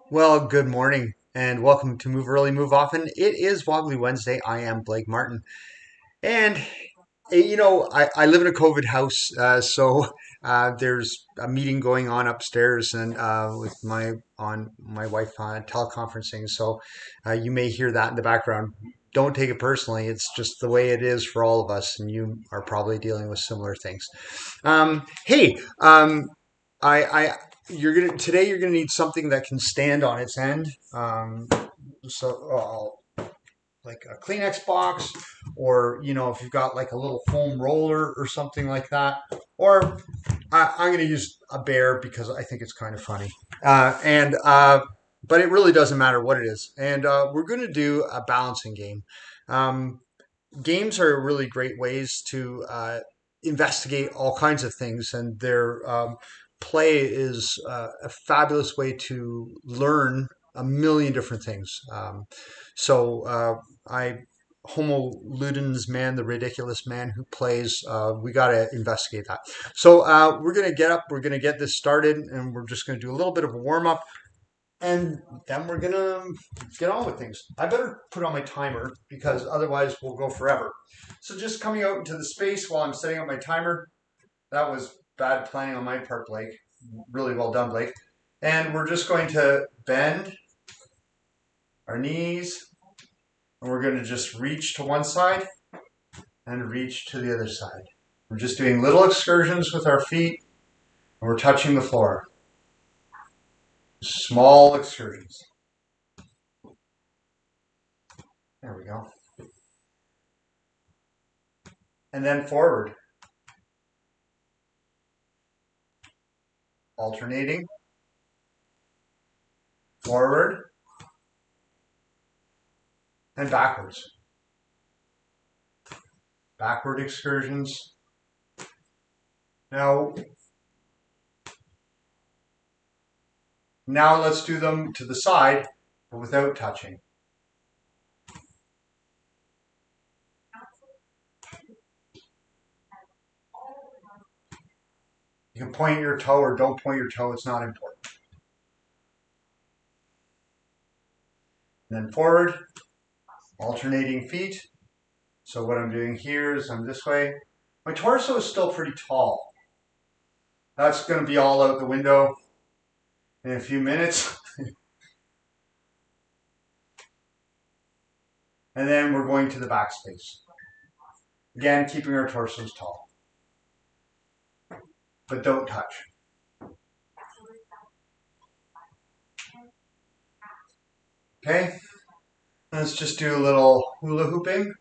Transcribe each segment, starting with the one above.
Well, good morning and welcome to Move Early, Move Often. It is Wobbly Wednesday. I am Blake Martin. And, I live in a COVID house, so there's a meeting going on upstairs and with my wife teleconferencing. So you may hear that in the background. Don't take it personally. It's just the way it is for all of us, and you are probably dealing with similar things. Hey, I you're gonna today you're gonna need something that can stand on its end. Like a Kleenex box, or if you've got like a little foam roller or something like that, or I'm gonna use a bear because I think it's kind of funny. And But it really doesn't matter what it is. And we're gonna do a balancing game. Um, Games are really great ways to investigate all kinds of things, and their play is a fabulous way to learn a million different things. I Homo ludens man, the ridiculous man who plays. We got to investigate that. So we're gonna get up. We're gonna get this started, and we're just gonna do a little bit of a warm up, and then we're gonna get on with things. I better put on my timer because otherwise we'll go forever. So just coming out into the space while I'm setting up my timer. That was bad planning on my part, Blake. Really well done, Blake. And we're just going to bend our knees, and we're going to just reach to one side and reach to the other side. We're just doing little excursions with our feet, and we're touching the floor. Small excursions. There we go. And then forward. Alternating. Forward. And backwards. Backward excursions. Now let's do them to the side, but without touching. You can point your toe or don't point your toe, it's not important. And then forward, alternating feet. So what I'm doing here is I'm this way. My torso is still pretty tall. That's going to be all out the window in a few minutes. And then we're going to the back space. Again, keeping our torsos tall. But don't touch. Okay? Let's just do a little hula hooping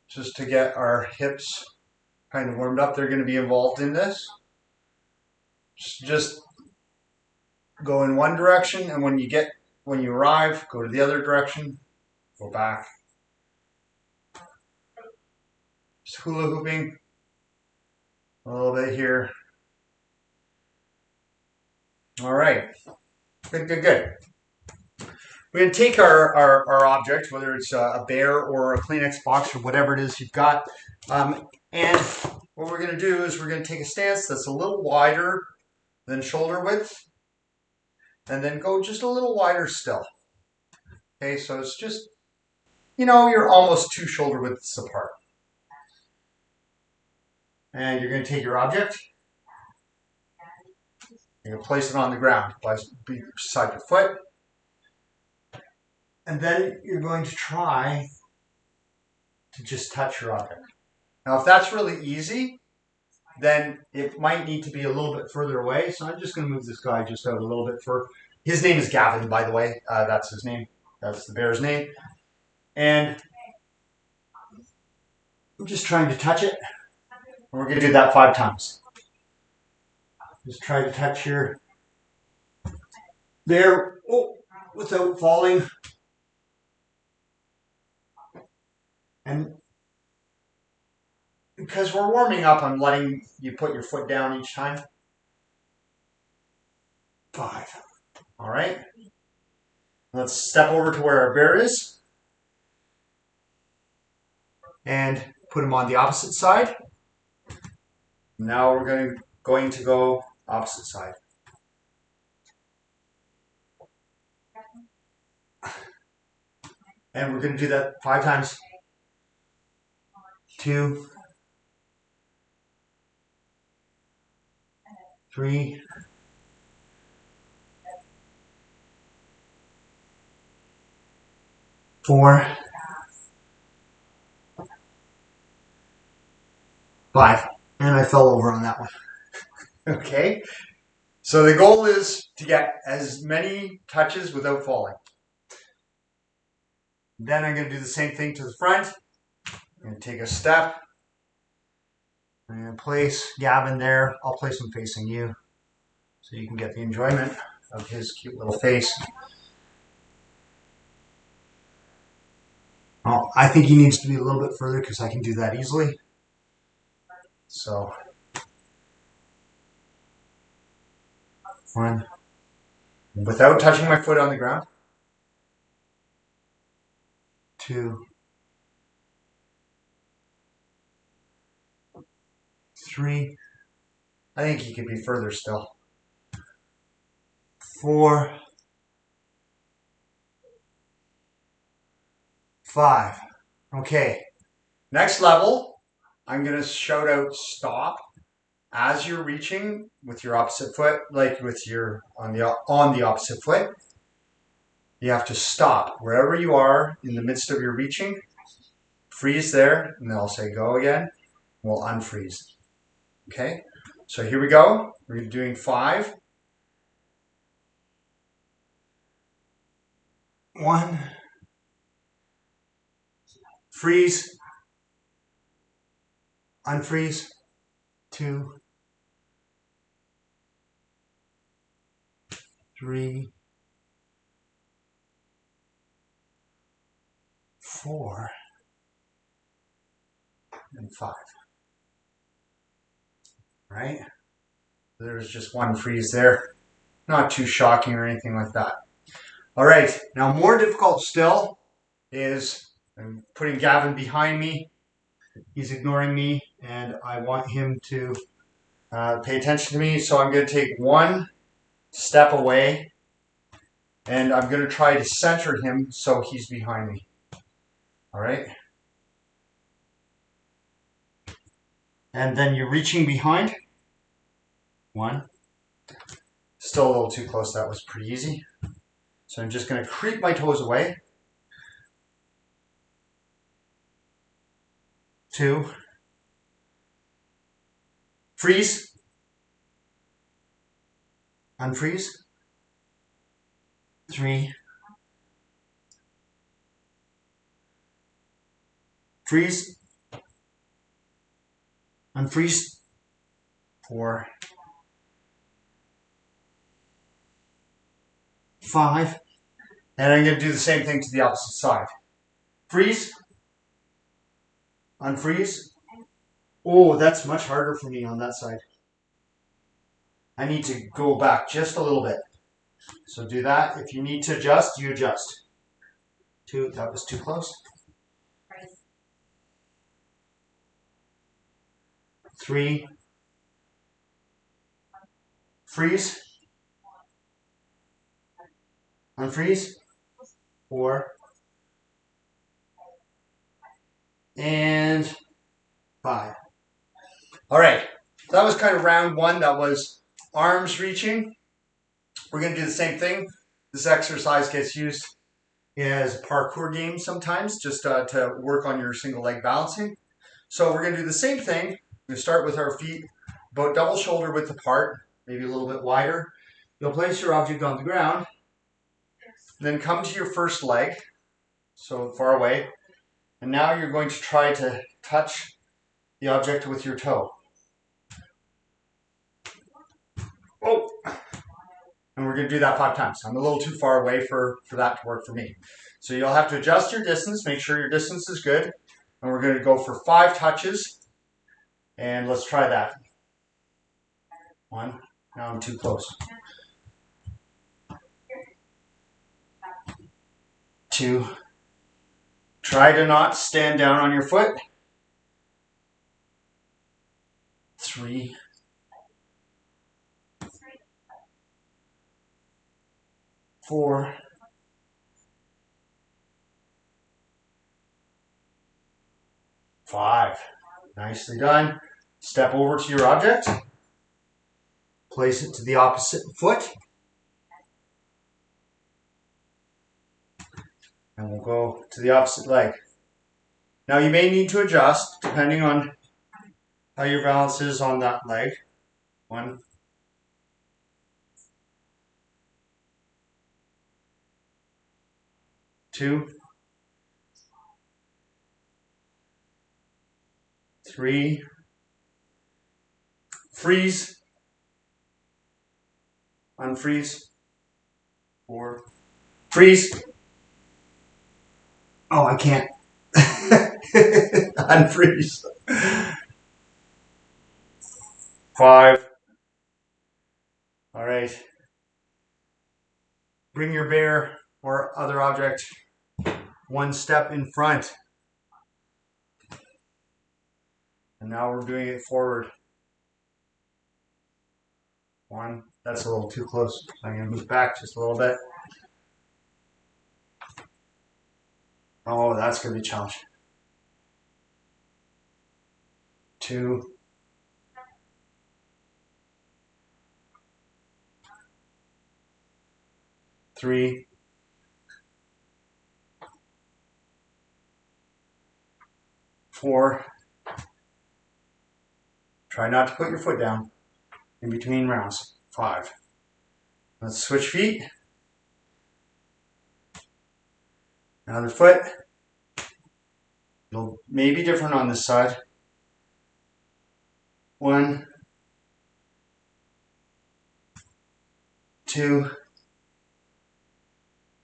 just to get our hips kind of warmed up. They're going to be involved in this. Just go in one direction, and when you arrive, go to the other direction, go back. Just hula hooping a little bit here. All right. Good. We're going to take our object, whether it's a bear or a Kleenex box or whatever it is you've got, and what we're going to do is we're going to take a stance that's a little wider than shoulder width, and then go just a little wider still. Okay, so it's just, you're almost 2 shoulder widths apart. And you're going to take your object, you're going to place it on the ground beside your foot, and then you're going to try to just touch your object. Now, if that's really easy, then it might need to be a little bit further away. So I'm just going to move this guy just out a little bit further. His name is Gavin, by the way. That's his name. That's the bear's name. And I'm just trying to touch it. And we're going to do that 5 times. Just try to touch your bear without falling. And because we're warming up, I'm letting you put your foot down each time. 5. All right. Let's step over to where our bear is and put him on the opposite side. Now we're going to go opposite side. And we're going to do that 5 times. 2, 3, 4, 5. And I fell over on that one. Okay. So the goal is to get as many touches without falling. Then I'm going to do the same thing to the front. I'm going to take a step. I'm going to place Gavin there. I'll place him facing you so you can get the enjoyment of his cute little face. Oh, I think he needs to be a little bit further because I can do that easily. So, 1, without touching my foot on the ground. 2, 3. I think he could be further still. 4, 5. Okay. Next level, I'm going to shout out stop as you're reaching with your opposite foot, like with your on the opposite foot. You have to stop wherever you are in the midst of your reaching. Freeze there, and then I'll say go again. We'll unfreeze. Okay? So here we go. We're doing 5. 1. Freeze. Unfreeze. 2. 3. 4. And 5. Right? There's just one freeze there. Not too shocking or anything like that. All right. Now more difficult still is I'm putting Gavin behind me. He's ignoring me, and I want him to pay attention to me. So I'm going to take 1 step away, and I'm going to try to center him so he's behind me. All right? And then you're reaching behind. 1. Still a little too close. That was pretty easy. So I'm just going to creep my toes away. 2. Freeze. Unfreeze. 3. Freeze. Unfreeze. 4. 5. And I'm going to do the same thing to the opposite side. Freeze. Unfreeze. Oh, that's much harder for me on that side. I need to go back just a little bit. So do that. If you need to adjust, you adjust. 2, that was too close. 3. Freeze. Unfreeze. 4. And 5. All right. So that was kind of round 1. That was arms reaching. We're going to do the same thing. This exercise gets used as a parkour game sometimes, just to work on your single leg balancing. So we're going to do the same thing. We're going to start with our feet about double shoulder width apart, maybe a little bit wider. You'll place your object on the ground, then come to your first leg, so far away, and now you're going to try to touch the object with your toe. Oh! And we're going to do that 5 times. I'm a little too far away for that to work for me. So you'll have to adjust your distance, make sure your distance is good. And we're going to go for 5 touches. And let's try that. 1. Now I'm too close. 2. Try to not stand down on your foot. 3. 4. 5. Nicely done. Step over to your object. Place it to the opposite foot. And we'll go to the opposite leg. Now you may need to adjust depending on how your balance is on that leg. 1, 2, 3. Freeze. Unfreeze. 4. Freeze. Oh, I can't. Unfreeze. 5. All right. Bring your bear or other object 1 step in front. And now we're doing it forward. 1. That's a little too close. I'm going to move back just a little bit. Oh, that's going to be a challenge. 2. 3. 4. Try not to put your foot down in between rounds. 5. Let's switch feet. Another foot. It'll may be different on this side. 1, 2.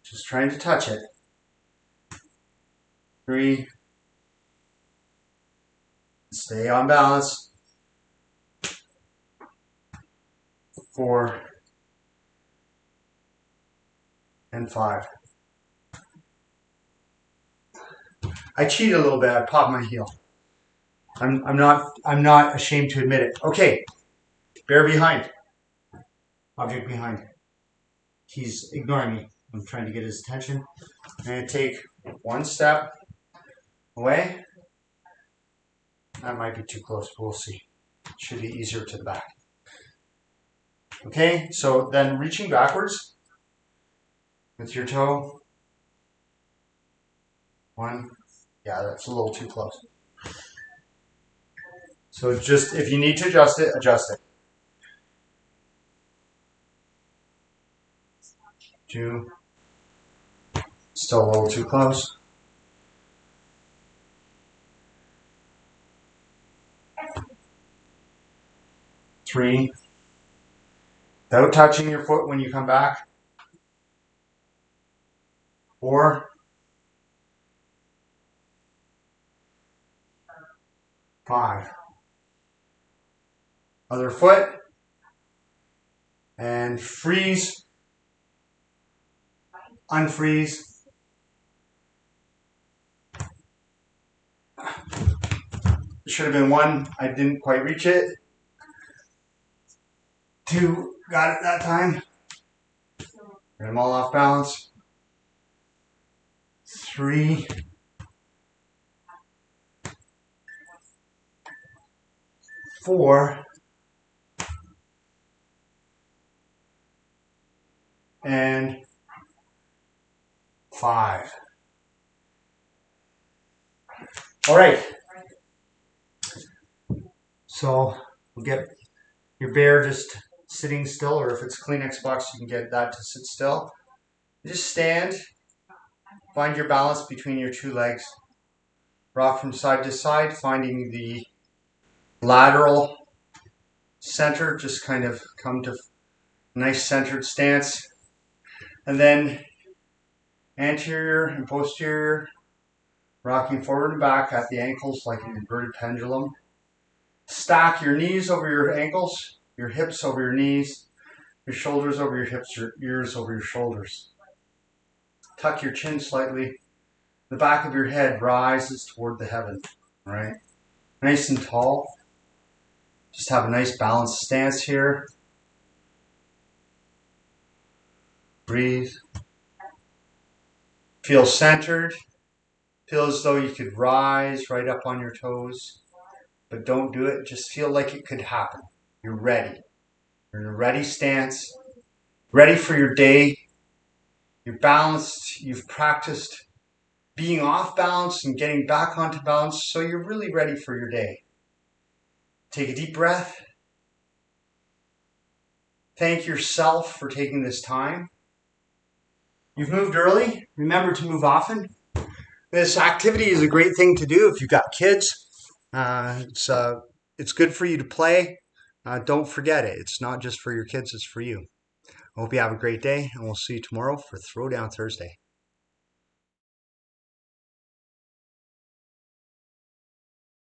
Just trying to touch it. 3. Stay on balance. 4. And 5. I cheated a little bit. I popped my heel. I'm not ashamed to admit it. Okay. Bear behind. Object behind. He's ignoring me. I'm trying to get his attention. I'm going to take 1 step away. That might be too close, but we'll see. Should be easier to the back. Okay, so then reaching backwards with your toe. 1. Yeah, that's a little too close. So just, if you need to adjust it, adjust it. 2. Still a little too close. 3. Without touching your foot when you come back. 4. 5. Other foot. And freeze. Unfreeze. It should have been 1. I didn't quite reach it. 2. Got it that time. Get them all off balance. 3. 4. And 5. All right. So we'll get your bear just sitting still, or if it's Kleenex box, you can get that to sit still. Just stand. Find your balance between your 2 legs. Rock from side to side, finding the lateral center. Just kind of come to a nice centered stance. And then anterior and posterior, rocking forward and back at the ankles like an inverted pendulum. Stack your knees over your ankles, your hips over your knees, your shoulders over your hips, your ears over your shoulders. Tuck your chin slightly. The back of your head rises toward the heaven, right? Nice and tall. Just have a nice balanced stance here. Breathe. Feel centered. Feel as though you could rise right up on your toes, but don't do it. Just feel like it could happen. You're ready. You're in a ready stance, ready for your day. You're balanced. You've practiced being off balance and getting back onto balance, so you're really ready for your day. Take a deep breath. Thank yourself for taking this time. You've moved early. Remember to move often. This activity is a great thing to do if you've got kids. It's good for you to play. Don't forget it. It's not just for your kids, it's for you. I hope you have a great day, and we'll see you tomorrow for Throwdown Thursday.